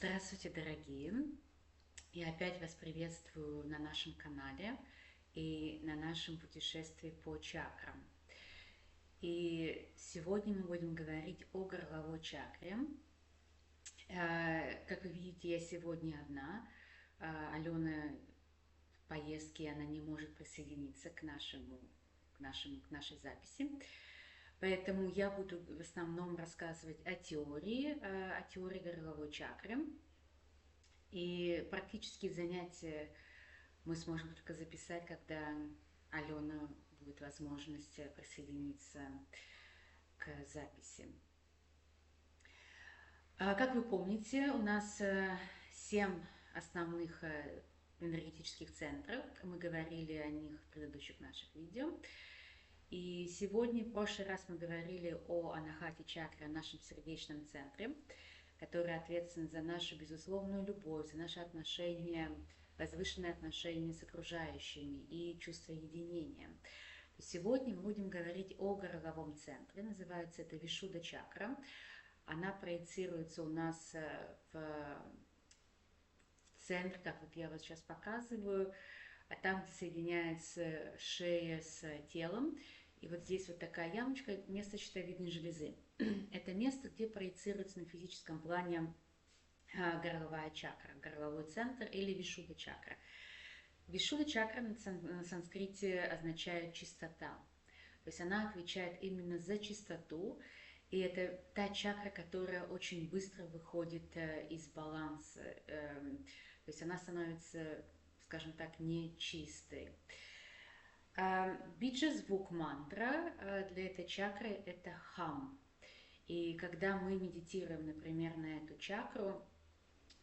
Здравствуйте, дорогие! Я опять вас приветствую на нашем канале и на нашем путешествии по чакрам. И сегодня мы будем говорить о горловой чакре. Как вы видите, я сегодня одна. Алена в поездке, она не может присоединиться к нашей записи. Поэтому я буду в основном рассказывать о теории горловой чакры. И практически занятия мы сможем только записать, когда Алена будет возможность присоединиться к записи. Как вы помните, у нас 7 основных энергетических центров. Мы говорили о них в предыдущих наших видео. И сегодня, в прошлый раз мы говорили о Анахати чакре, о нашем сердечном центре, который ответственен за нашу безусловную любовь, за наши отношения, возвышенные отношения с окружающими и чувство единения. Сегодня мы будем говорить о горловом центре. Называется это Вишудха чакра. Она проецируется у нас в центр, как вот я вот сейчас показываю, а там, где соединяется шея с телом. И вот здесь вот такая ямочка, место щитовидной железы. Это место, где проецируется на физическом плане горловая чакра, горловой центр или Вишудха чакра. Вишудха чакра на санскрите означает чистота. То есть она отвечает именно за чистоту. И это та чакра, которая очень быстро выходит из баланса. То есть она становится, скажем так, нечистой. Биджа-звук мантра для этой чакры – это хам. И когда мы медитируем, например, на эту чакру,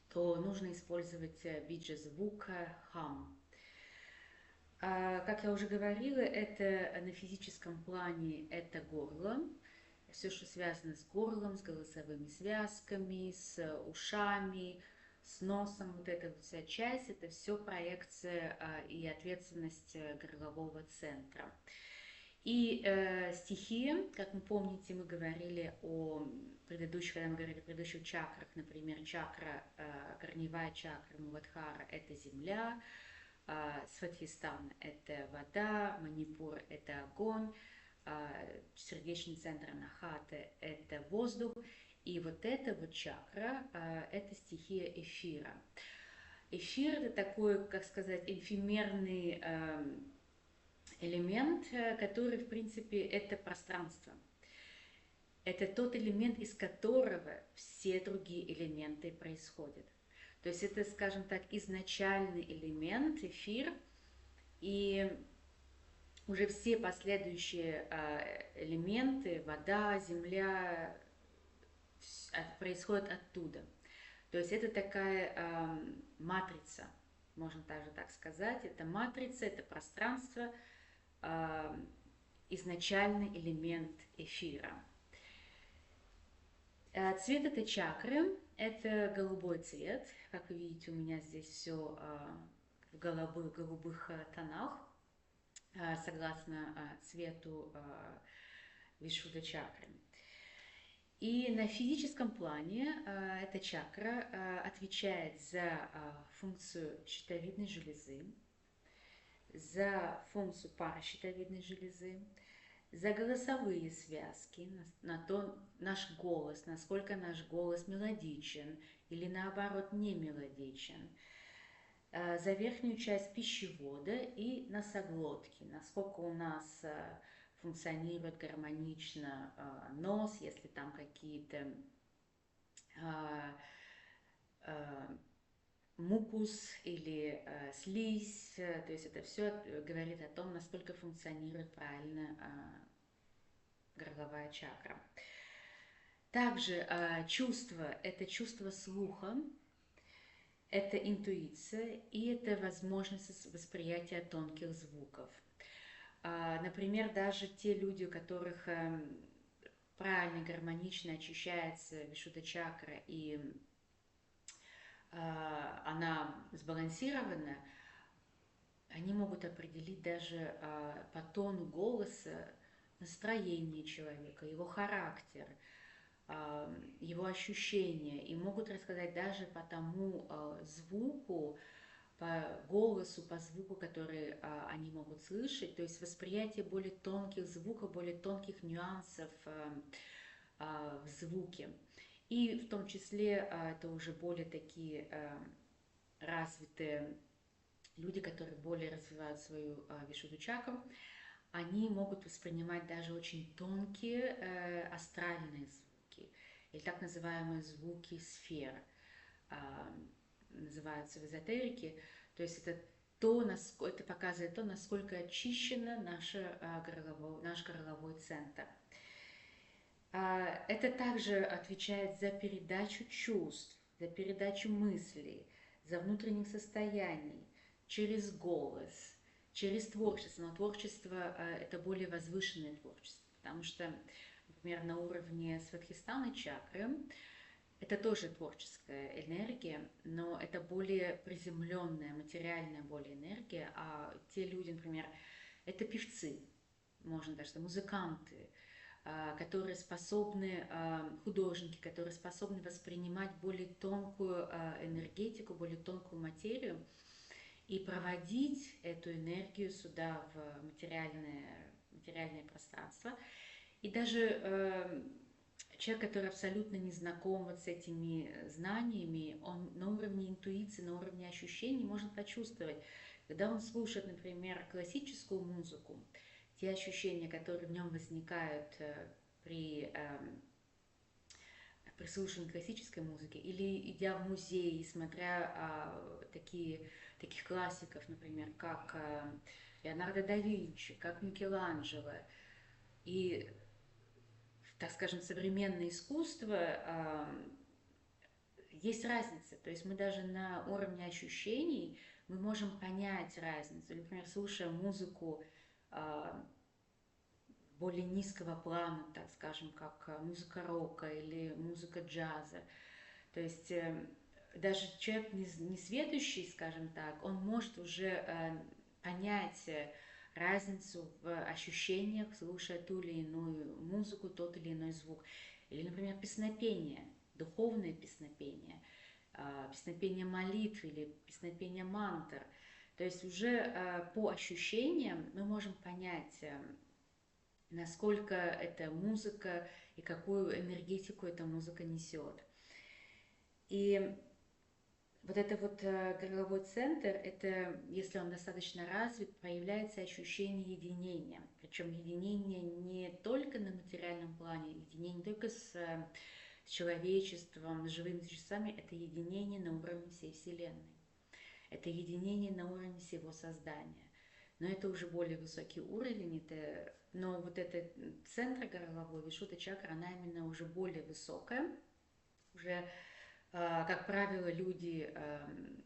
то нужно использовать биджа-звук хам. Как я уже говорила, это на физическом плане это горло. Все, что связано с горлом, с голосовыми связками, с ушами, с носом, вот эта вот вся часть, это все проекция и ответственность горлового центра. И стихия, как вы помните, мы говорили о предыдущих, когда мы говорили о предыдущих чакрах, например, чакра, корневая чакра Муладхара – это земля, Сватхистан – это вода, Манипур – это огонь, сердечный центр Анахаты – это воздух, и вот эта вот чакра – это стихия эфира. Эфир – это такой, как сказать, эфемерный элемент, который, в принципе, это пространство. Это тот элемент, из которого все другие элементы происходят. То есть это, скажем так, изначальный элемент, эфир, и уже все последующие элементы, вода, земля, происходят оттуда. То есть это такая матрица, можно также так сказать. Это матрица, это пространство, изначальный элемент эфира. Цвет этой чакры – это голубой цвет. Как вы видите, у меня здесь все в голубых тонах, согласно цвету Вишудха чакры. И на физическом плане эта чакра отвечает за функцию щитовидной железы, за функцию паращитовидной железы, за голосовые связки, на то наш голос, насколько наш голос мелодичен или наоборот не мелодичен, за верхнюю часть пищевода и носоглотки, насколько у нас функционирует гармонично нос, если там какие-то мукус или слизь, то есть это все говорит о том, насколько функционирует правильно горловая чакра. Также чувство – это чувство слуха, это интуиция и это возможность восприятия тонких звуков. Например, даже те люди, у которых правильно, гармонично очищается Вишудха чакра и она сбалансирована, они могут определить даже по тону голоса настроение человека, его характер, его ощущения, и могут рассказать даже по тому звуку, по голосу, по звуку, который они могут слышать, то есть восприятие более тонких звуков, более тонких нюансов в звуке. И в том числе это уже более такие развитые люди, которые более развивают свою вишуду-чакру, они могут воспринимать даже очень тонкие астральные звуки, или так называемые звуки сфер, называются в эзотерике. То есть это показывает то, насколько очищен наш горловой центр. Это также отвечает за передачу чувств, за передачу мыслей, за внутренних состояний, через голос, через творчество. Но творчество – это более возвышенное творчество, потому что, например, на уровне свадхистханы чакры это тоже творческая энергия, но это более приземленная, материальная более энергия, а те люди, например, это певцы, можно даже сказать, музыканты, которые способны, художники, которые способны воспринимать более тонкую энергетику, более тонкую материю и проводить эту энергию сюда, в материальное пространство. И даже человек, который абсолютно не знаком вот с этими знаниями, он на уровне интуиции, на уровне ощущений может почувствовать. Когда он слушает, например, классическую музыку, те ощущения, которые в нем возникают при слушании классической музыки, или идя в музей, смотря таких классиков, например, как Леонардо да Винчи, как Микеланджело, и, так скажем, современное искусство, есть разница. То есть мы даже на уровне ощущений мы можем понять разницу. Например, слушая музыку более низкого плана, так скажем, как музыка рока или музыка джаза. То есть даже человек не сведущий, скажем так, он может уже понять разницу в ощущениях, слушая ту или иную музыку, тот или иной звук. Или, например, песнопение, духовное песнопение, песнопение молитв или песнопение мантр. То есть уже по ощущениям мы можем понять, насколько эта музыка и какую энергетику эта музыка несет. И вот это вот горловой центр, это, если он достаточно развит, появляется ощущение единения. Причем единение не только на материальном плане, единение не только с человечеством, с живыми существами, это единение на уровне всей Вселенной. Это единение на уровне всего создания. Но это уже более высокий уровень, но вот этот центр горловой, вишудха-чакра, она именно уже более высокая. Уже, как правило,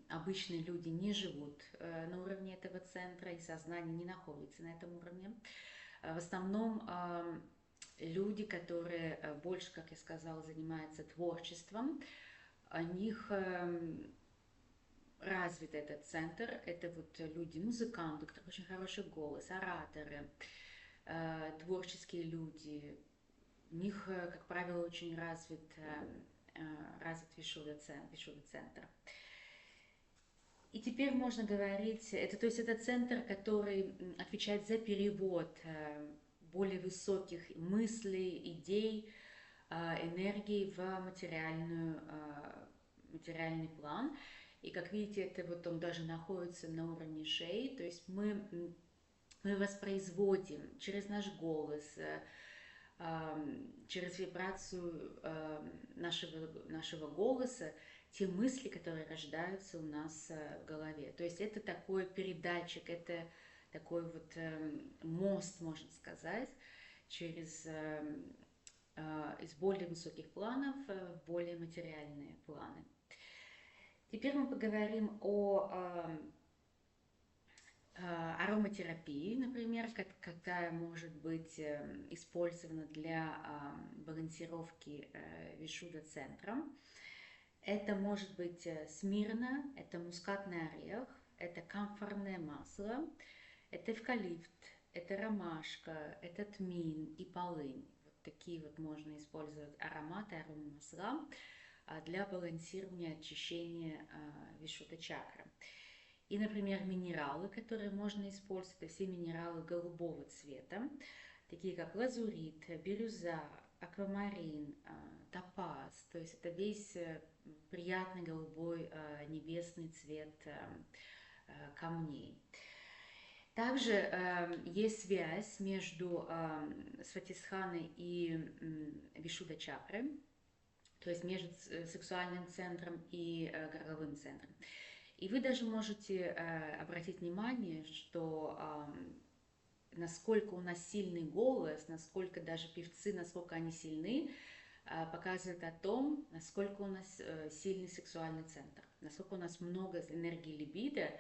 обычные люди не живут на уровне этого центра, и сознание не находится на этом уровне. В основном люди, которые больше, как я сказала, занимаются творчеством, у них развит этот центр. Это вот люди, музыканты, у которых очень хороший голос, ораторы, творческие люди. У них, как правило, очень развит вишудха-центр. И теперь можно говорить, то есть это центр, который отвечает за перевод более высоких мыслей, идей, энергии в материальный план. И как видите, это вот он даже находится на уровне шеи, то есть мы воспроизводим через наш голос, через вибрацию нашего голоса те мысли, которые рождаются у нас в голове. То есть это такой передатчик, это такой вот мост, можно сказать, из более высоких планов в более материальные планы. Теперь мы поговорим о ароматерапии, например, какая может быть использована для балансировки вишудха-центра. Это может быть смирна, это мускатный орех, это камфорное масло, это эвкалипт, это ромашка, это тмин и полынь. Вот такие вот можно использовать ароматы, аромамасла для балансирования, очищения Вишудха чакры. И, например, минералы, которые можно использовать, это все минералы голубого цвета, такие как лазурит, бирюза, аквамарин, топаз. То есть это весь приятный голубой небесный цвет камней. Также есть связь между Сватисханой и Вишудха чакрой, то есть между сексуальным центром и горловым центром. И вы даже можете обратить внимание, что насколько у нас сильный голос, насколько даже певцы, насколько они сильны, показывает о том, насколько у нас сильный сексуальный центр, насколько у нас много энергии либидо,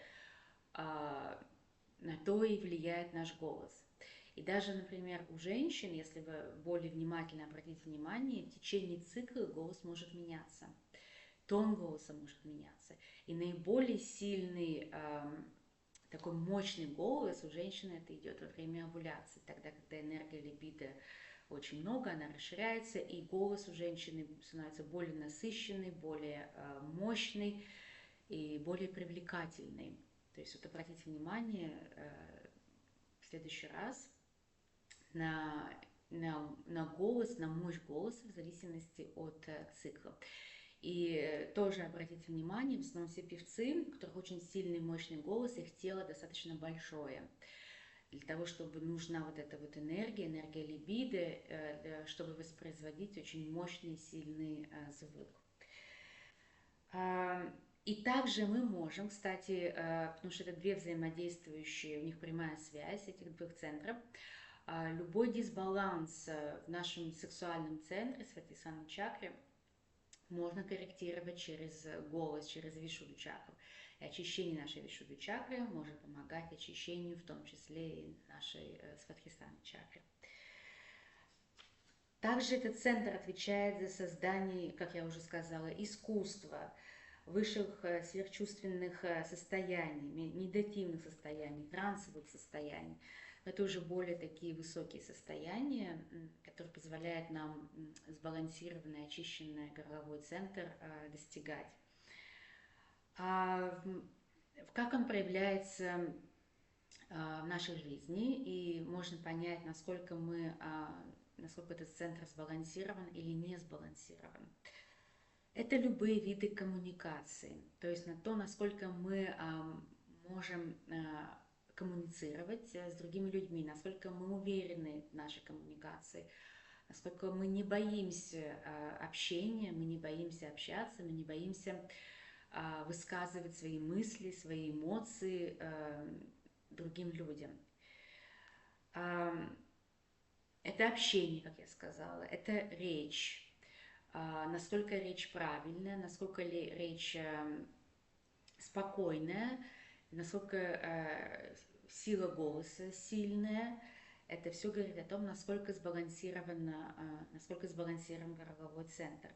на то и влияет наш голос. И даже, например, у женщин, если вы более внимательно обратите внимание, в течение цикла голос может меняться, тон голоса может меняться. И наиболее сильный, такой мощный голос у женщины это идет во время овуляции, тогда, когда энергия либидо очень много, она расширяется, и голос у женщины становится более насыщенный, более мощный и более привлекательный. То есть вот обратите внимание в следующий раз на голос, на мощь голоса в зависимости от цикла. И тоже обратите внимание, в основном все певцы, у которых очень сильный, мощный голос, их тело достаточно большое. Для того, чтобы нужна вот эта вот энергия либидо, чтобы воспроизводить очень мощный, сильный звук. И также мы можем, кстати, потому что это две взаимодействующие, у них прямая связь этих двух центров, любой дисбаланс в нашем сексуальном центре, Сватисхана чакре, можно корректировать через голос, через Вишудха чакру. И очищение нашей Вишудха чакры может помогать очищению, в том числе и нашей Сватхистхана чакры. Также этот центр отвечает за создание, как я уже сказала, искусства, высших сверхчувственных состояний, медитативных состояний, трансовых состояний. Это уже более такие высокие состояния, которые позволяют нам сбалансированный, очищенный горловой центр достигать. Как он проявляется в нашей жизни, и можно понять, насколько этот центр сбалансирован или не сбалансирован. Это любые виды коммуникации, то есть на то, насколько мы можем коммуницировать с другими людьми, насколько мы уверены в нашей коммуникации, насколько мы не боимся общения, мы не боимся общаться, мы не боимся высказывать свои мысли, свои эмоции другим людям. Это общение, как я сказала, это речь. Насколько речь правильная, насколько речь спокойная, насколько сила голоса сильная. Это все говорит о том, насколько сбалансирован горловой центр.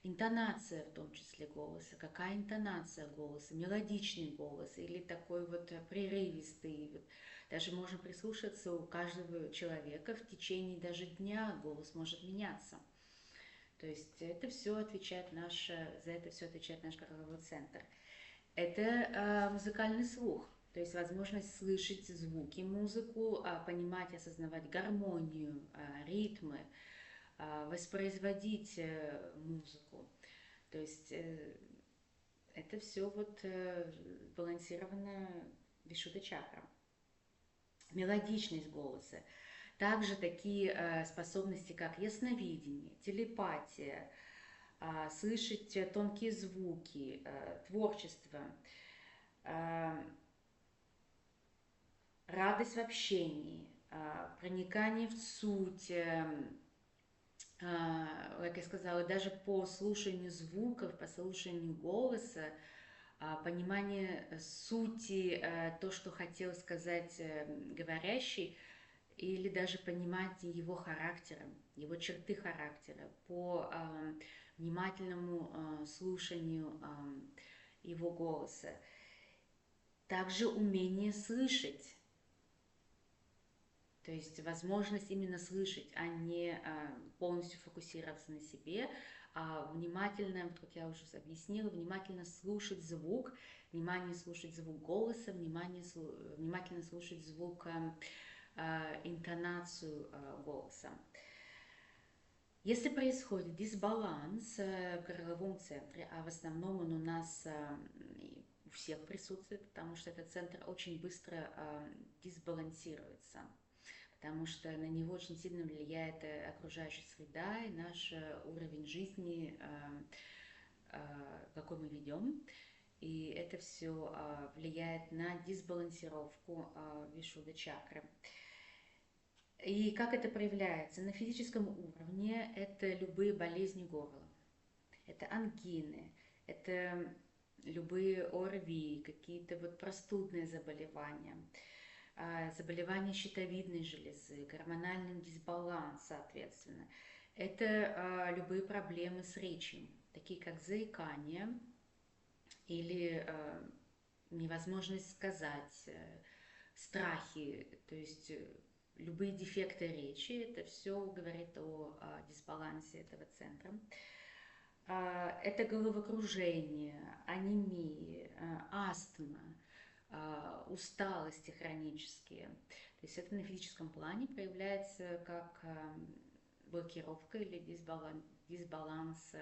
Интонация в том числе голоса. Какая интонация голоса? Мелодичный голос или такой вот прерывистый. Даже можно прислушаться, у каждого человека в течение даже дня голос может меняться. То есть это все отвечает за это все отвечает наш горловой центр. Это музыкальный слух, то есть возможность слышать звуки, музыку, понимать, осознавать гармонию, ритмы, воспроизводить музыку. То есть это все вот балансировано Вишудха чакра. Мелодичность голоса. Также такие способности, как ясновидение, телепатия, слышать тонкие звуки, творчество, радость в общении, проникание в суть, как я сказала, даже по слушанию звуков, по слушанию голоса, понимание сути, то, что хотел сказать говорящий, или даже понимать его характера, его черты характера, по внимательному слушанию его голоса. Также умение слышать. То есть возможность именно слышать, а не полностью фокусироваться на себе, а внимательно, вот как я уже объяснила, внимательно слушать звук, внимание слушать звук голоса, внимательно слушать звук, интонацию голоса. Если происходит дисбаланс в горловом центре, а в основном он у нас у всех присутствует, потому что этот центр очень быстро дисбалансируется, потому что на него очень сильно влияет окружающая среда и наш уровень жизни, какой мы ведем. И это все влияет на дисбалансировку Вишудха чакры. И как это проявляется? На физическом уровне это любые болезни горла, это ангины, это любые ОРВИ, какие-то вот простудные заболевания, заболевания щитовидной железы, гормональный дисбаланс, соответственно. Это любые проблемы с речью, такие как заикание или невозможность сказать, страхи, то есть любые дефекты речи, это все говорит о дисбалансе этого центра. Это головокружение, анемия, астма, усталости хронические. То есть это на физическом плане проявляется как блокировка или дисбаланс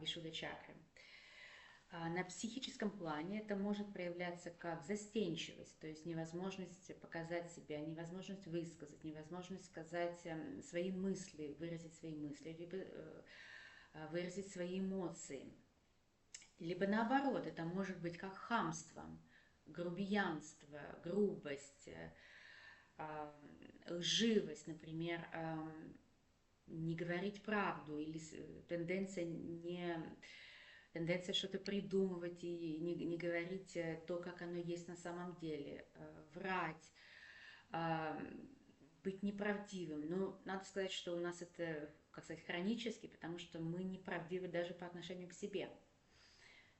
Вишудха чакры. На психическом плане это может проявляться как застенчивость, то есть невозможность показать себя, невозможность высказать, невозможность сказать свои мысли, выразить свои мысли, либо выразить свои эмоции. Либо наоборот, это может быть как хамство, грубиянство, грубость, лживость, например, не говорить правду или тенденция что-то придумывать и не говорить то, как оно есть на самом деле, врать, быть неправдивым. Но надо сказать, что у нас это, как сказать, хронически, потому что мы неправдивы даже по отношению к себе.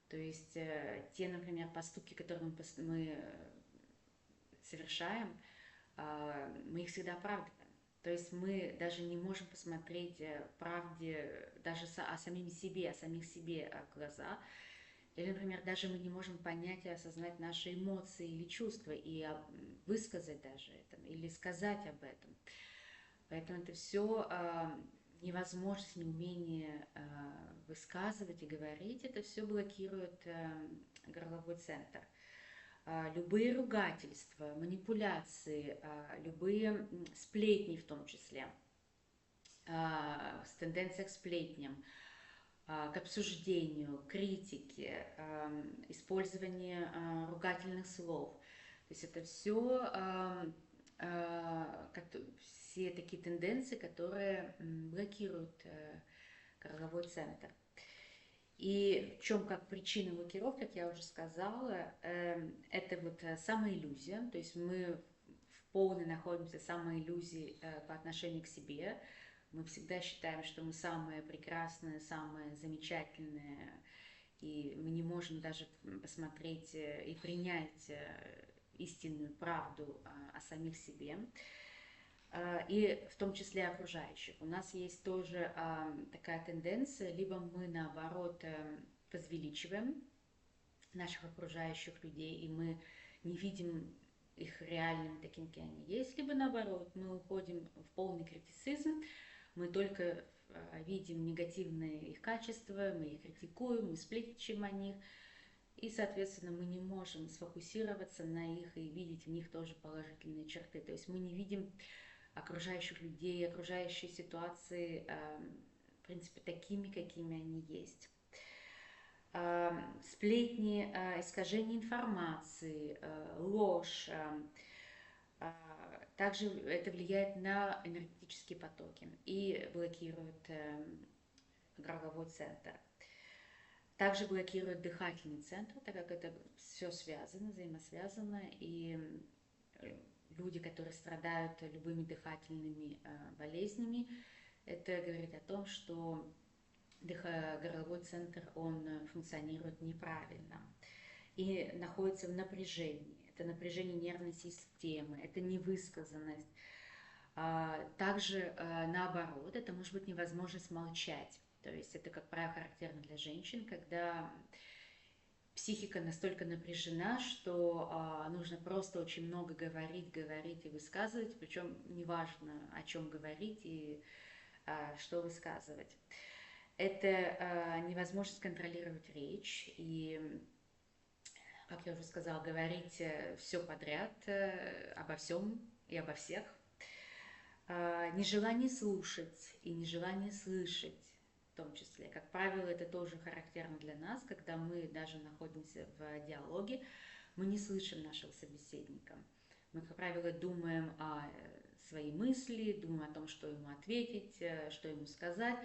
То есть те, например, поступки, которые мы совершаем, мы их всегда оправдываем. То есть мы даже не можем посмотреть правде даже о самих себе в глаза. Или, например, даже мы не можем понять и осознать наши эмоции или чувства и высказать даже это, или сказать об этом. Поэтому это все невозможность, неумение высказывать и говорить, это все блокирует горловой центр. Любые ругательства, манипуляции, любые сплетни в том числе, с тенденцией к сплетням, к обсуждению, критике, использование ругательных слов. То есть это все все такие тенденции, которые блокируют горловой центр. И в чем как причина блокировки, как я уже сказала, это вот самоиллюзия, то есть мы в полной находимся в самоиллюзии по отношению к себе. Мы всегда считаем, что мы самые прекрасные, самые замечательные, и мы не можем даже посмотреть и принять истинную правду о самих себе, и в том числе окружающих. У нас есть тоже такая тенденция, либо мы наоборот возвеличиваем наших окружающих людей, и мы не видим их реальными такими, какие они есть, либо наоборот, мы уходим в полный критицизм, мы только видим негативные их качества, мы их критикуем, мы сплетничаем о них, и, соответственно, мы не можем сфокусироваться на их и видеть в них тоже положительные черты. То есть мы не видим окружающих людей, окружающие ситуации, в принципе, такими, какими они есть. Сплетни, искажение информации, ложь. Также это влияет на энергетические потоки и блокирует горловой центр. Также блокирует дыхательный центр, так как это все связано, взаимосвязано, и люди, которые страдают любыми дыхательными болезнями, это говорит о том, что горловой центр, он функционирует неправильно и находится в напряжении. это напряжение нервной системы, это невысказанность. Также наоборот, это может быть невозможность молчать. То есть это, как правило, характерно для женщин, когда психика настолько напряжена, что нужно просто очень много говорить и высказывать, причем неважно, о чем говорить и что высказывать. Это невозможность контролировать речь и, как я уже сказала, говорить все подряд, обо всем и обо всех. Нежелание слушать и нежелание слышать в том числе. Как правило, это тоже характерно для нас, когда мы даже находимся в диалоге, мы не слышим нашего собеседника. Мы, как правило, думаем о свои мысли, думаем о том, что ему ответить, что ему сказать,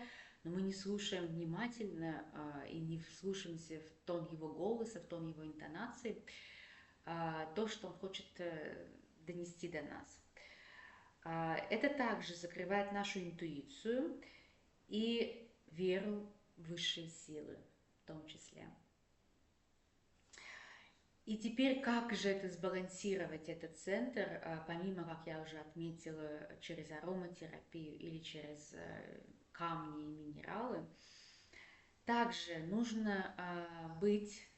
но мы не слушаем внимательно и не вслушаемся в тон его голоса, в тон его интонации, то, что он хочет донести до нас. Это также закрывает нашу интуицию и веру в высшие силы в том числе. И теперь как же это сбалансировать, этот центр, помимо, как я уже отметила, через ароматерапию или через камни и минералы. Также нужно быть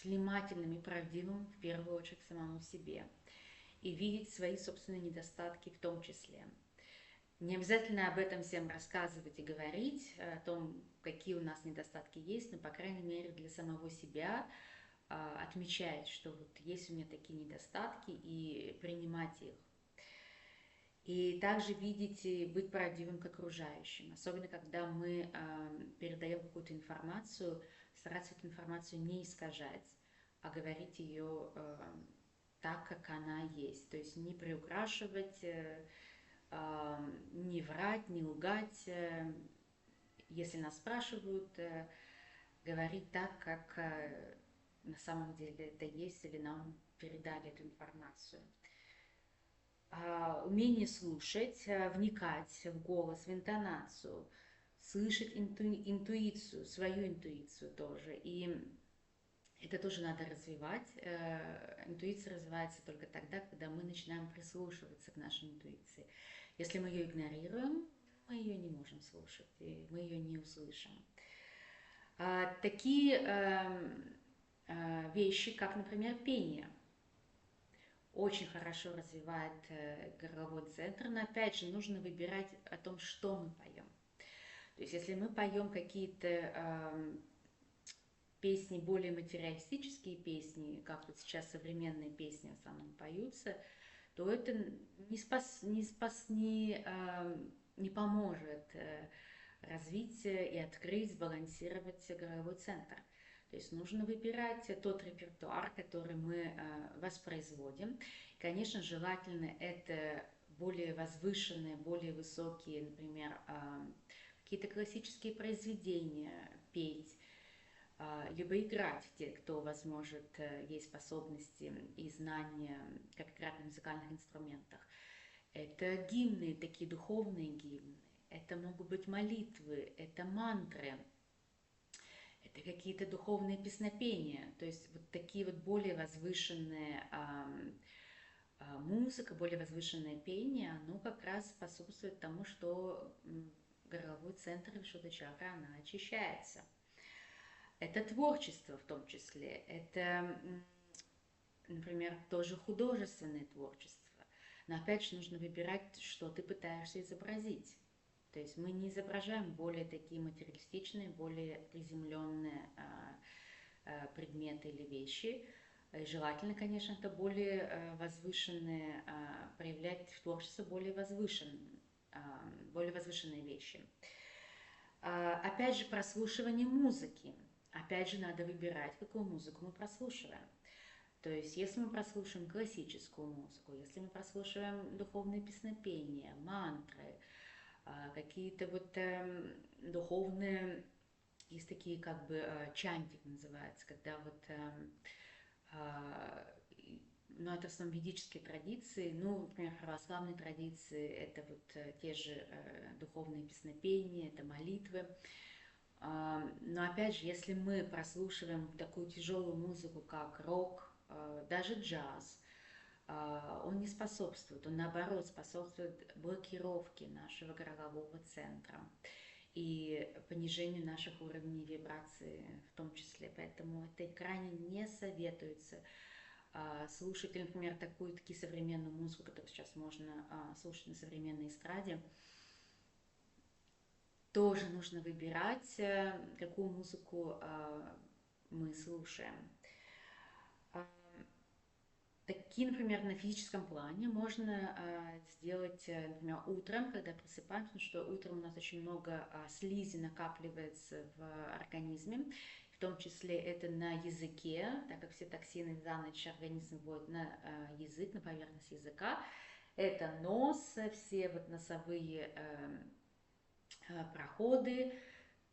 внимательным и правдивым в первую очередь к самому себе и видеть свои собственные недостатки в том числе. Не обязательно об этом всем рассказывать и говорить, о том, какие у нас недостатки есть, но, по крайней мере, для самого себя отмечать, что вот есть у меня такие недостатки, и принимать их. И также видеть и быть правдивым к окружающим, особенно когда мы передаем какую-то информацию, стараться эту информацию не искажать, а говорить ее так, как она есть. То есть не приукрашивать, не врать, не лгать. Если нас спрашивают, говорить так, как на самом деле это есть, или нам передали эту информацию. Умение слушать, вникать в голос, в интонацию, слышать интуицию, свою интуицию тоже. И это тоже надо развивать. Интуиция развивается только тогда, когда мы начинаем прислушиваться к нашей интуиции. Если мы ее игнорируем, мы ее не можем слушать, и мы ее не услышим. Такие вещи, как, например, пение, очень хорошо развивает горловой центр, но опять же нужно выбирать о том, что мы поем. То есть если мы поем какие-то песни, более материалистические песни, как вот сейчас современные песни в основном поются, то это не поможет развить и открыть, сбалансировать горловой центр. То есть нужно выбирать тот репертуар, который мы воспроизводим. Конечно, желательно это более возвышенные, более высокие, например, какие-то классические произведения петь, либо играть те, кто, возможно, есть способности и знания, как играть на музыкальных инструментах. Это гимны, такие духовные гимны, это могут быть молитвы, это мантры, это какие-то духовные песнопения, то есть вот такие вот более возвышенные музыка, более возвышенное пение, оно как раз способствует тому, что горловой центр вишудха-чакры, она очищается. Это творчество в том числе, это, например, тоже художественное творчество. Но опять же нужно выбирать, что ты пытаешься изобразить. То есть мы не изображаем более такие материалистичные, более приземленные предметы или вещи. Желательно, конечно, это более возвышенные, проявлять в творчестве более возвышенные вещи. Опять же, прослушивание музыки. Опять же, надо выбирать, какую музыку мы прослушиваем. То есть, если мы прослушаем классическую музыку, если мы прослушиваем духовные песнопения, мантры, какие-то вот духовные, есть такие как бы чантик называется, когда вот, ну, это в основном ведические традиции, ну, например, православные традиции, это вот те же духовные песнопения, это молитвы. Но опять же, если мы прослушиваем такую тяжелую музыку, как рок, даже джаз, он не способствует, он наоборот способствует блокировке нашего горлового центра и понижению наших уровней вибрации в том числе. Поэтому это крайне не советуется слушать, например, такие современную музыку, которую сейчас можно слушать на современной эстраде. Тоже нужно выбирать, какую музыку мы слушаем. Такие, например, на физическом плане можно сделать, например, утром, когда просыпаемся, потому что утром у нас очень много слизи накапливается в организме, в том числе это на языке, так как все токсины за ночь организм вводит на язык, на поверхность языка. Это нос, все вот носовые проходы,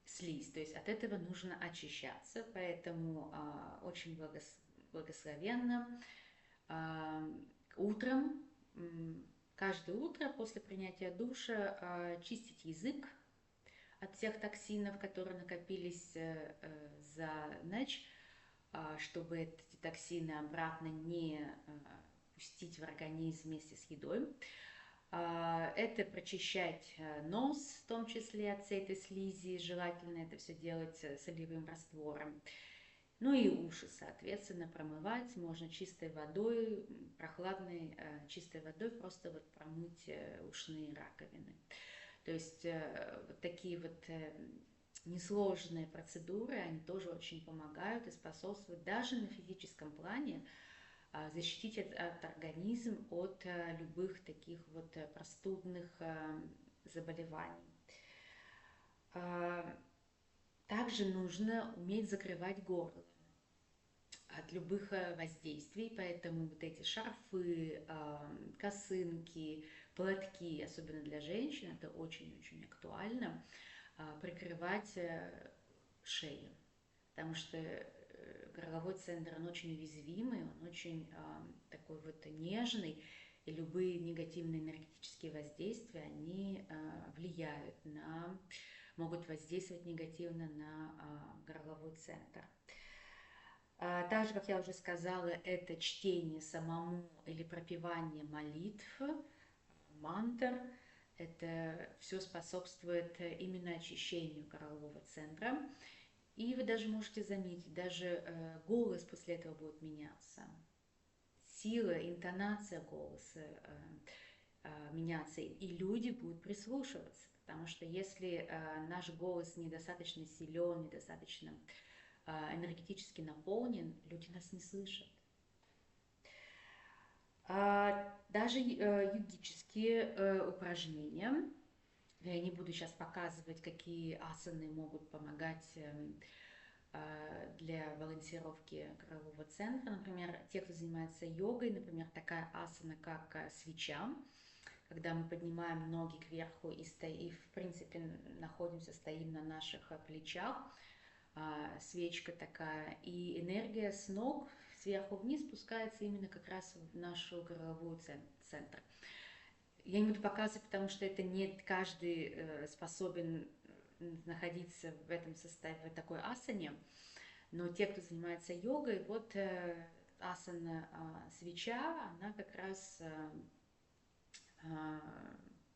слизь. То есть от этого нужно очищаться, поэтому очень благословенно утром, каждое утро после принятия душа чистить язык от всех токсинов, которые накопились за ночь, чтобы эти токсины обратно не пустить в организм вместе с едой. Это прочищать нос, в том числе от всей этой слизи, желательно это все делать солевым раствором. Ну и уши, соответственно, промывать можно чистой водой, прохладной чистой водой, просто вот промыть ушные раковины. То есть вот такие вот несложные процедуры, они тоже очень помогают и способствуют даже на физическом плане защитить от организма от любых таких вот простудных заболеваний. Также нужно уметь закрывать горло от любых воздействий, поэтому вот эти шарфы, косынки, платки, особенно для женщин, это очень-очень актуально, прикрывать шею, потому что горловой центр, он очень уязвимый, он очень такой вот нежный, и любые негативные энергетические воздействия, они могут воздействовать негативно на горловой центр. Также, как я уже сказала, это чтение самому или пропевание молитв, мантр. Это все способствует именно очищению горлового центра. И вы даже можете заметить, даже голос после этого будет меняться. Сила, интонация голоса меняться, и люди будут прислушиваться. Потому что если наш голос недостаточно силен, недостаточно энергетически наполнен, люди нас не слышат. Даже йогические упражнения, я не буду сейчас показывать, какие асаны могут помогать для балансировки горлового центра. Например, те, кто занимается йогой, например, такая асана, как свеча, когда мы поднимаем ноги кверху и в принципе, стоим на наших плечах, свечка такая, и энергия с ног сверху вниз спускается именно как раз в нашу горловой центр. Я не буду показывать, потому что это не каждый способен находиться в этом состоянии, в такой асане, но те, кто занимается йогой, вот асана свеча, она как раз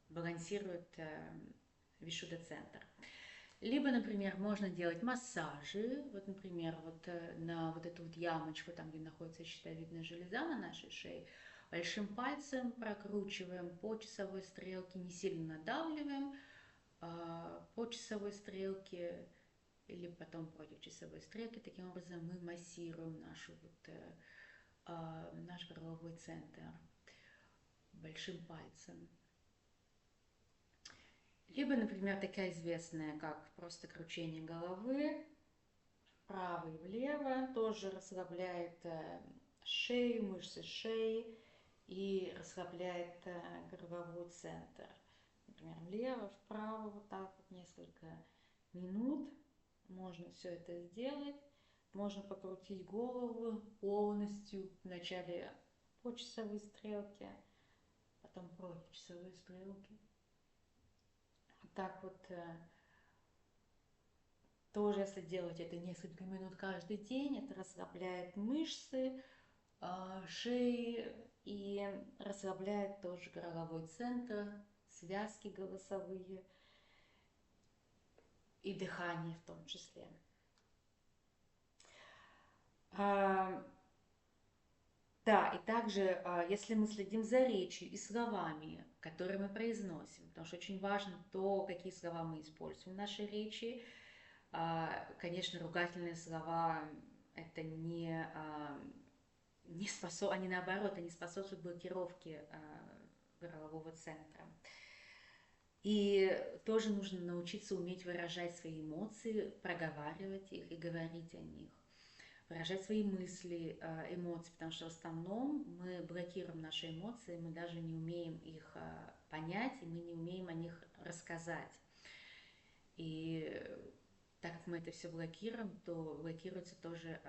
балансирует вишудха-центр. Либо, например, можно делать массажи, вот, например, вот на вот эту вот ямочку, там, где находится щитовидная железа на нашей шее, большим пальцем прокручиваем по часовой стрелке, не сильно надавливаем, по часовой стрелке или потом против часовой стрелки. Таким образом мы массируем наш горловой центр большим пальцем. Либо, например, такая известная, как просто кручение головы вправо и влево, тоже расслабляет шею, мышцы шеи и расслабляет горловой центр. Например, влево, вправо, вот так вот несколько минут. Можно все это сделать. Можно покрутить голову полностью, вначале по часовой стрелке, потом против часовой стрелки. Так вот, тоже если делать это несколько минут каждый день, это расслабляет мышцы, шеи и расслабляет тоже горловой центр, связки голосовые и дыхание в том числе. Да, и также, если мы следим за речью и словами, которые мы произносим, потому что очень важно то, какие слова мы используем в нашей речи. Конечно, ругательные слова это не способ, они наоборот, они способствуют блокировке горлового центра. И тоже нужно научиться уметь выражать свои эмоции, проговаривать их и говорить о них. Выражать свои мысли, эмоции, потому что в основном мы блокируем наши эмоции, мы даже не умеем их понять, и мы не умеем о них рассказать. И так как мы это все блокируем, то блокируется тоже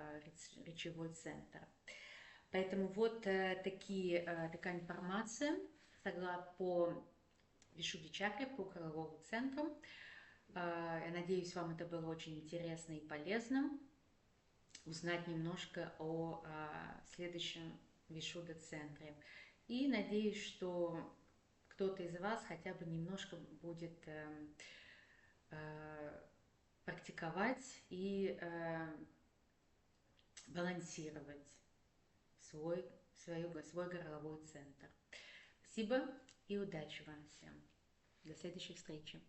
речевой центр. Поэтому вот такая информация по Вишудхи чакре, по горловому центру. Я надеюсь, вам это было очень интересно и полезно узнать немножко о следующем Вишудха-центре. И надеюсь, что кто-то из вас хотя бы немножко будет практиковать и балансировать свой горловой центр. Спасибо и удачи вам всем. До следующей встречи.